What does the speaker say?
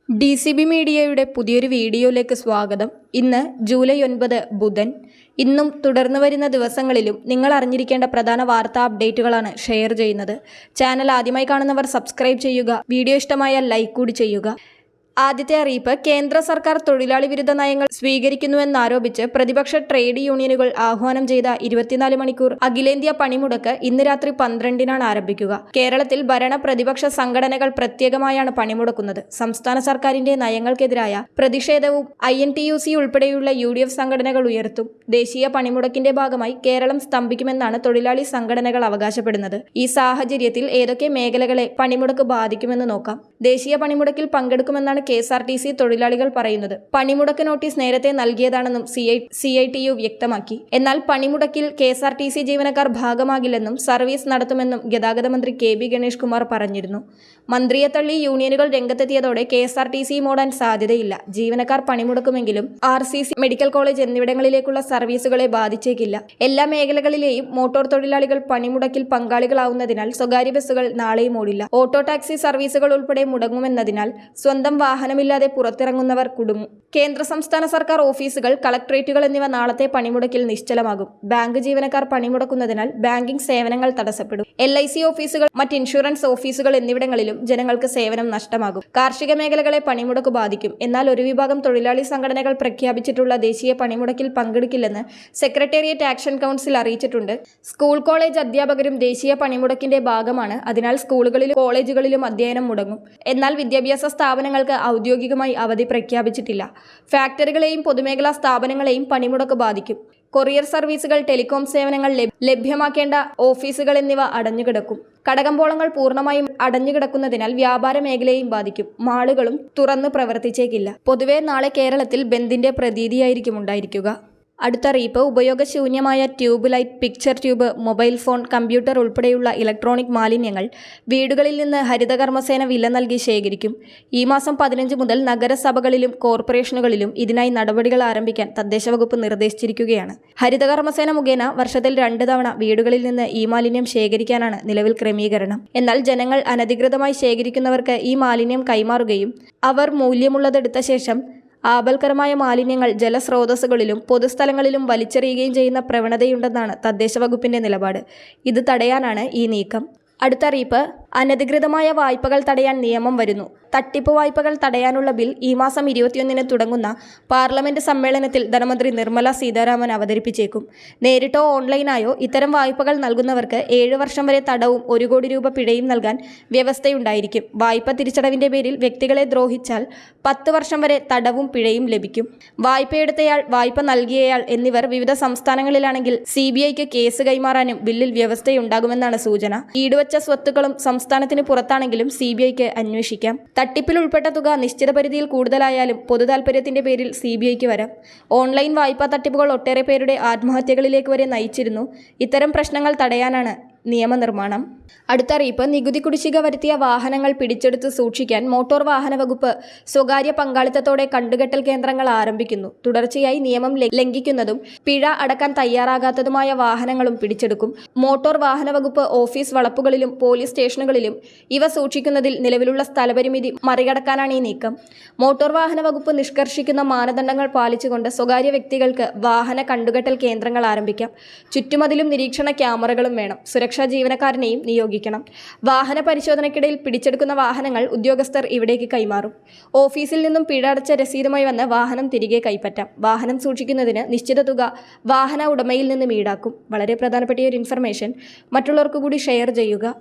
DCB മീഡിയയുടെ പുതിയൊരു വീഡിയോയിലേക്ക് സ്വാഗതം. ഇന്ന് ജൂലൈ 9 ബുധൻ. ഇന്നും തുടർന്നു വരുന്ന ദിവസങ്ങളിലും നിങ്ങൾ അറിഞ്ഞിരിക്കേണ്ട പ്രധാന വാർത്താ അപ്ഡേറ്റുകളാണ് ഷെയർ ചെയ്യുന്നത്. ചാനൽ ആദ്യമായി കാണുന്നവർ സബ്സ്ക്രൈബ് ചെയ്യുക. വീഡിയോ ഇഷ്ടമായാൽ ലൈക്ക് കൂടി ചെയ്യുക. ആദ്യത്തെ അറിയിപ്പ്, കേന്ദ്ര സർക്കാർ തൊഴിലാളി വിരുദ്ധ നയങ്ങൾ സ്വീകരിക്കുന്നുവെന്നാരോപിച്ച് പ്രതിപക്ഷ ട്രേഡ് യൂണിയനുകൾ ആഹ്വാനം ചെയ്ത 24 മണിക്കൂർ അഖിലേന്ത്യാ പണിമുടക്ക് ഇന്ന് രാത്രി 12-നാണ് ആരംഭിക്കുക. കേരളത്തിൽ ഭരണ പ്രതിപക്ഷ സംഘടനകൾ പ്രത്യേകമായാണ് പണിമുടക്കുന്നത്. സംസ്ഥാന സർക്കാരിന്റെ നയങ്ങൾക്കെതിരായ പ്രതിഷേധവും INTUC ഉൾപ്പെടെയുള്ള UDF സംഘടനകൾ ഉയർത്തും. ദേശീയ പണിമുടക്കിന്റെ ഭാഗമായി കേരളം സ്തംഭിക്കുമെന്നാണ് തൊഴിലാളി സംഘടനകൾ അവകാശപ്പെടുന്നത്. ഈ സാഹചര്യത്തിൽ ഏതൊക്കെ മേഖലകളെ പണിമുടക്ക് ബാധിക്കുമെന്ന് നോക്കാം. ദേശീയ പണിമുടക്കിൽ പങ്കെടുക്കുമെന്നാണ് KSRTC തൊഴിലാളികൾ പറയുന്നത്. പണിമുടക്ക് നോട്ടീസ് നേരത്തെ നൽകിയതാണെന്നും CITU വ്യക്തമാക്കി. എന്നാൽ പണിമുടക്കിൽ KSRTC ജീവനക്കാർ ഭാഗമാകില്ലെന്നും സർവീസ് നടത്തുമെന്നും ഗതാഗത മന്ത്രി KB ഗണേഷ് കുമാർ പറഞ്ഞിരുന്നു. മന്ത്രിയെ തള്ളി യൂണിയനുകൾ രംഗത്തെത്തിയതോടെ KSRTC മൂടാൻ സാധ്യതയില്ല. ജീവനക്കാർ പണിമുടക്കുമെങ്കിലും RCC, മെഡിക്കൽ കോളേജ് എന്നിവിടങ്ങളിലേക്കുള്ള സർവീസുകളെ ബാധിച്ചേക്കില്ല. എല്ലാ മേഖലകളിലെയും മോട്ടോർ തൊഴിലാളികൾ പണിമുടക്കിൽ പങ്കാളികളാവുന്നതിനാൽ സ്വകാര്യ ബസ്സുകൾ നാളെയും ഓടില്ല. ഓട്ടോ ടാക്സി സർവീസുകൾ ഉൾപ്പെടെ മുടങ്ങുമെന്നതിനാൽ സ്വന്തം വാഹനമില്ലാതെ പുറത്തിറങ്ങുന്നവർ കുടുങ്ങും. കേന്ദ്ര സംസ്ഥാന സർക്കാർ ഓഫീസുകൾ, കളക്ടറേറ്റുകൾ എന്നിവ നാളത്തെ പണിമുടക്കിൽ നിശ്ചലമാകും. ബാങ്ക് ജീവനക്കാർ പണിമുടക്കുന്നതിനാൽ ബാങ്കിംഗ് സേവനങ്ങൾ തടസ്സപ്പെടും. LIC ഓഫീസുകൾ, മറ്റ് ഇൻഷുറൻസ് ഓഫീസുകൾ എന്നിവിടങ്ങളിലും ജനങ്ങൾക്ക് സേവനം നഷ്ടമാകും. കാർഷിക മേഖലകളെ പണിമുടക്ക് ബാധിക്കും. എന്നാൽ ഒരു വിഭാഗം തൊഴിലാളി സംഘടനകൾ പ്രഖ്യാപിച്ചിട്ടുള്ള ദേശീയ പണിമുടക്കിൽ പങ്കെടുക്കില്ലെന്ന് സെക്രട്ടേറിയറ്റ് ആക്ഷൻ കൗൺസിൽ അറിയിച്ചിട്ടുണ്ട്. സ്കൂൾ, കോളേജ് അധ്യാപകരും ദേശീയ പണിമുടക്കിന്റെ ഭാഗമാണ്. അതിനാൽ സ്കൂളുകളിലും കോളേജുകളിലും അധ്യയനം മുടങ്ങും. എന്നാൽ വിദ്യാഭ്യാസ സ്ഥാപനങ്ങൾക്ക് ഔദ്യോഗികമായി അവധി പ്രഖ്യാപിച്ചിട്ടില്ല. ഫാക്ടറികളെയും പൊതുമേഖലാ സ്ഥാപനങ്ങളെയും പണിമുടക്ക് ബാധിക്കും. കൊറിയർ സർവീസുകൾ, ടെലികോം സേവനങ്ങൾ ലഭ്യമാക്കേണ്ട ഓഫീസുകൾ എന്നിവ അടഞ്ഞുകിടക്കും. കടകമ്പോളങ്ങൾ പൂർണ്ണമായും അടഞ്ഞുകിടക്കുന്നതിനാൽ വ്യാപാര മേഖലയെയും ബാധിക്കും. മാളുകളും തുറന്ന് പ്രവർത്തിച്ചേക്കില്ല. പൊതുവെ നാളെ കേരളത്തിൽ ബന്ദിന്റെ പ്രതീതിയായിരിക്കും ഉണ്ടായിരിക്കുക. അടുത്തറിയിപ്പ്, ഉപയോഗശൂന്യമായ tube light, picture tube, mobile phone, computer ഉൾപ്പെടെയുള്ള ഇലക്ട്രോണിക് മാലിന്യങ്ങൾ വീടുകളിൽ നിന്ന് ഹരിതകർമ്മസേന വില നൽകി ശേഖരിക്കും. ഈ മാസം 15 മുതൽ നഗരസഭകളിലും കോർപ്പറേഷനുകളിലും ഇതിനായി നടപടികൾ ആരംഭിക്കാൻ തദ്ദേശ വകുപ്പ് നിർദ്ദേശിച്ചിരിക്കുകയാണ്. ഹരിതകർമ്മസേന മുഖേന വർഷത്തിൽ 2 തവണ വീടുകളിൽ നിന്ന് ഈ മാലിന്യം ശേഖരിക്കാനാണ് നിലവിൽ ക്രമീകരണം. എന്നാൽ ജനങ്ങൾ അനധികൃതമായി ശേഖരിക്കുന്നവർക്ക് ഈ മാലിന്യം കൈമാറുകയും അവർ മൂല്യമുള്ളതെടുത്ത ശേഷം ആപൽക്കരമായ മാലിന്യങ്ങൾ ജലസ്രോതസ്സുകളിലും പൊതുസ്ഥലങ്ങളിലും വലിച്ചെറിയുകയും ചെയ്യുന്ന പ്രവണതയുണ്ടെന്നാണ് തദ്ദേശ വകുപ്പിന്റെ നിലപാട്. ഇത് തടയാനാണ് ഈ നീക്കം. അടുത്തറിയിപ്പ്, അനധികൃതമായ വായ്പകൾ തടയാൻ നിയമം വരുന്നു. തട്ടിപ്പ് വായ്പകൾ തടയാനുള്ള ബിൽ ഈ മാസം 21-ന് തുടങ്ങുന്ന പാർലമെന്റ് സമ്മേളനത്തിൽ ധനമന്ത്രി നിർമ്മല സീതാരാമൻ അവതരിപ്പിച്ചേക്കും. നേരിട്ടോ ഓൺലൈനായോ ഇത്തരം വായ്പകൾ നൽകുന്നവർക്ക് 7 വർഷം വരെ തടവും 1 കോടി രൂപ പിഴയും നൽകാൻ വ്യവസ്ഥയുണ്ടായിരിക്കും. വായ്പ തിരിച്ചടവിന്റെ പേരിൽ വ്യക്തികളെ ദ്രോഹിച്ചാൽ 10 വർഷം വരെ തടവും പിഴയും ലഭിക്കും. വായ്പയെടുത്തയാൾ, വായ്പ നൽകിയയാൾ എന്നിവർ വിവിധ സംസ്ഥാനങ്ങളിലാണെങ്കിൽ CBIക്ക് കേസ് കൈമാറാനും ബില്ലിൽ വ്യവസ്ഥയുണ്ടാകുമെന്നാണ് സൂചന. ഈടുവച്ച സ്വത്തുക്കളും സംസ്ഥാനത്തിന് പുറത്താണെങ്കിലും CBIക്ക് അന്വേഷിക്കാം. തട്ടിപ്പിൽ ഉൾപ്പെട്ട തുക നിശ്ചിത പരിധിയിൽ കൂടുതലായാലും പൊതുതാൽപര്യത്തിന്റെ പേരിൽ CBIക്ക് വരാം. ഓൺലൈൻ വായ്പാ തട്ടിപ്പുകൾ ഒട്ടേറെ പേരുടെ ആത്മഹത്യകളിലേക്ക് വരെ നയിച്ചിരുന്നു. ഇത്തരം പ്രശ്നങ്ങൾ തടയാനാണ് നിയമനിർമ്മാണം. അടുത്തറിയിപ്പ്, നികുതി കുടിശ്ശിക വരുത്തിയ വാഹനങ്ങൾ പിടിച്ചെടുത്ത് സൂക്ഷിക്കാൻ മോട്ടോർ വാഹന വകുപ്പ് സ്വകാര്യ പങ്കാളിത്തത്തോടെ കണ്ടുകെട്ടൽ കേന്ദ്രങ്ങൾ ആരംഭിക്കുന്നു. തുടർച്ചയായി നിയമം ലംഘിക്കുന്നതും പിഴ അടക്കാൻ തയ്യാറാകാത്തതുമായ വാഹനങ്ങളും പിടിച്ചെടുക്കും. മോട്ടോർ വാഹന വകുപ്പ് ഓഫീസ് വളപ്പുകളിലും പോലീസ് സ്റ്റേഷനുകളിലും ഇവ സൂക്ഷിക്കുന്നതിൽ നിലവിലുള്ള സ്ഥലപരിമിതി മറികടക്കാനാണ് ഈ നീക്കം. മോട്ടോർ വാഹന വകുപ്പ് നിഷ്കർഷിക്കുന്ന മാനദണ്ഡങ്ങൾ പാലിച്ചുകൊണ്ട് സ്വകാര്യ വ്യക്തികൾക്ക് വാഹന കണ്ടുകെട്ടൽ കേന്ദ്രങ്ങൾ ആരംഭിക്കാം. ചുറ്റുമതിലും നിരീക്ഷണ ക്യാമറകളും വേണം. സുരക്ഷാ ജീവനക്കാരനെയും നിയോഗിക്കണം. വാഹന പരിശോധനയ്ക്കിടയിൽ പിടിച്ചെടുക്കുന്ന വാഹനങ്ങൾ ഉദ്യോഗസ്ഥർ ഇവിടേക്ക് കൈമാറും. ഓഫീസിൽ നിന്നും പിഴ അടച്ച രസീതുമായി വന്ന് വാഹനം തിരികെ കൈപ്പറ്റാം. വാഹനം സൂക്ഷിക്കുന്നതിന് നിശ്ചിത തുക വാഹന ഉടമയിൽ നിന്നും ഈടാക്കും. വളരെ പ്രധാനപ്പെട്ട ഒരു ഇൻഫർമേഷൻ മറ്റുള്ളവർക്ക് കൂടി ഷെയർ ചെയ്യുക.